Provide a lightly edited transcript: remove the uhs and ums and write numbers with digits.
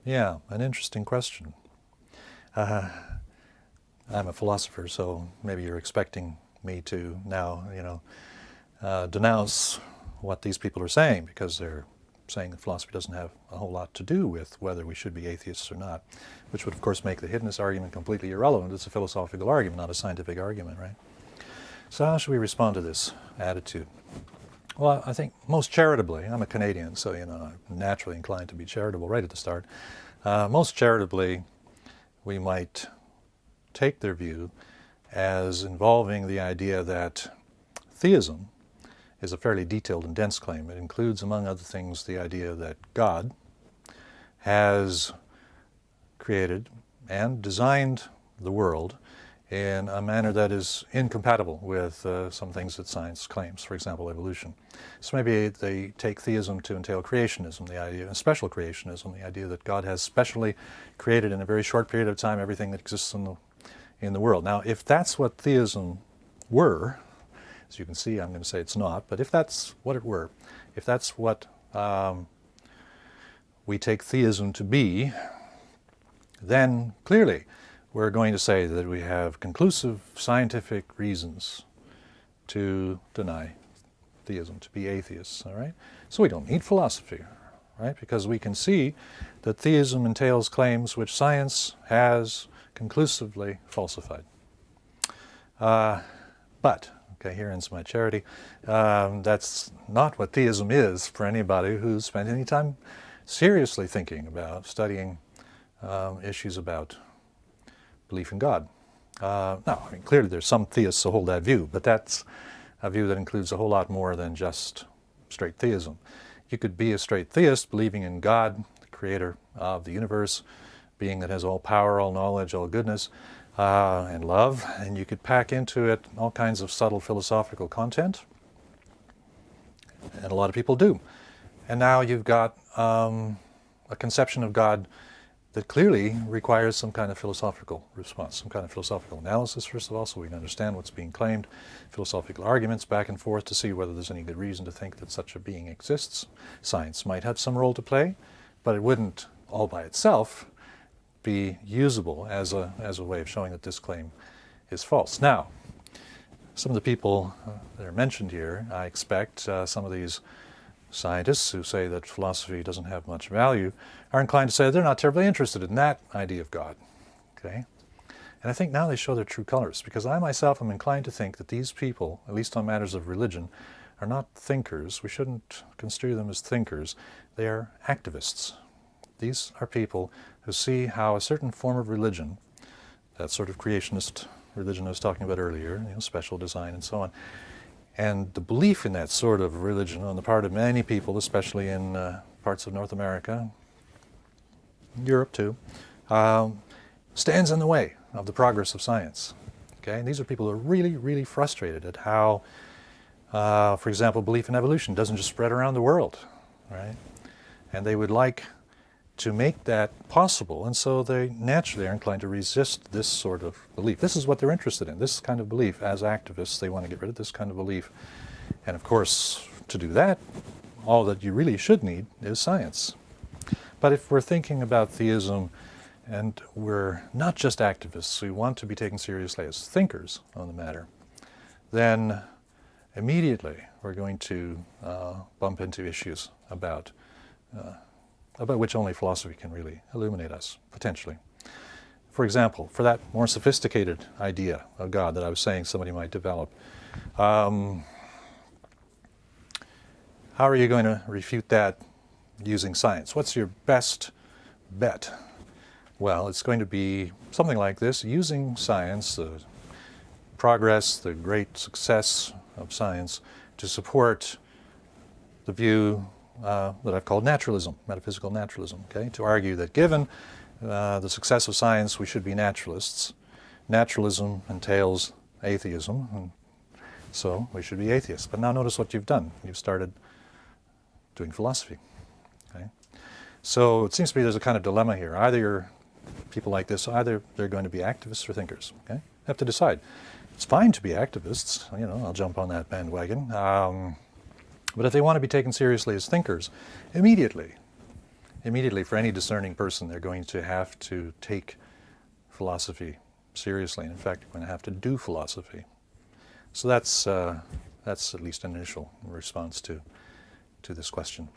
Yeah, an interesting question. I'm a philosopher, so maybe you're expecting me to now, denounce what these people are saying, because they're saying that philosophy doesn't have a whole lot to do with whether we should be atheists or not, which would of course make the hiddenness argument completely irrelevant. It's a philosophical argument, not a scientific argument, right? So how should we respond to this attitude? Well, I think most charitably, I'm a Canadian, so I'm naturally inclined to be charitable right at the start. Most charitably, we might take their view as involving the idea that theism is a fairly detailed and dense claim. It includes, among other things, the idea that God has created and designed the world in a manner that is incompatible with some things that science claims, for example, evolution. So maybe they take theism to entail creationism, the idea, special creationism, the idea that God has specially created in a very short period of time everything that exists in the world. Now, if that's what theism were, as you can see, I'm going to say it's not, but if that's what it were, if that's what we take theism to be, then clearly we're going to say that we have conclusive scientific reasons to deny theism, to be atheists, all right? So we don't need philosophy, right? Because we can see that theism entails claims which science has conclusively falsified. But, okay, here ends my charity. That's not what theism is for anybody who's spent any time seriously thinking about studying issues about belief in God. Now, I mean, clearly there's some theists who hold that view, but that's a view that includes a whole lot more than just straight theism. You could be a straight theist believing in God, the creator of the universe, being that has all power, all knowledge, all goodness, and love, and you could pack into it all kinds of subtle philosophical content, and a lot of people do. And now you've got a conception of God that clearly requires some kind of philosophical response, some kind of philosophical analysis, first of all, so we can understand what's being claimed, philosophical arguments back and forth to see whether there's any good reason to think that such a being exists. Science might have some role to play, but it wouldn't all by itself be usable as a way of showing that this claim is false. Now, some of the people that are mentioned here, I expect some of these scientists who say that philosophy doesn't have much value are inclined to say they're not terribly interested in that idea of God. Okay? And I think now they show their true colors, because I myself am inclined to think that these people, at least on matters of religion, are not thinkers. We shouldn't construe them as thinkers. They are activists. These are people who see how a certain form of religion, that sort of creationist religion I was talking about earlier, special design and so on, and the belief in that sort of religion on the part of many people, especially in parts of North America, Europe too, stands in the way of the progress of science. Okay? And these are people who are really, really frustrated at how, for example, belief in evolution doesn't just spread around the world, right? And they would like to make that possible, and so they naturally are inclined to resist this sort of belief. This is what they're interested in, this kind of belief. As activists, they want to get rid of this kind of belief. And of course, to do that, all that you really should need is science. But if we're thinking about theism, and we're not just activists, we want to be taken seriously as thinkers on the matter, then immediately we're going to bump into issues about which only philosophy can really illuminate us, potentially. For example, for that more sophisticated idea of God that I was saying somebody might develop, how are you going to refute that using science? What's your best bet? Well, it's going to be something like this: using science, the progress, the great success of science, to support the view that I've called naturalism, metaphysical naturalism, okay? To argue that given the success of science, we should be naturalists. Naturalism entails atheism, and so we should be atheists. But now notice what you've done. You've started doing philosophy, okay? So it seems to me there's a kind of dilemma here. Either you're people like this, either they're going to be activists or thinkers, okay? You have to decide. It's fine to be activists, I'll jump on that bandwagon. But if they want to be taken seriously as thinkers, immediately immediately for any discerning person, they're going to have to take philosophy seriously. And in fact, you're going to have to do philosophy. So that's at least an initial response to this question.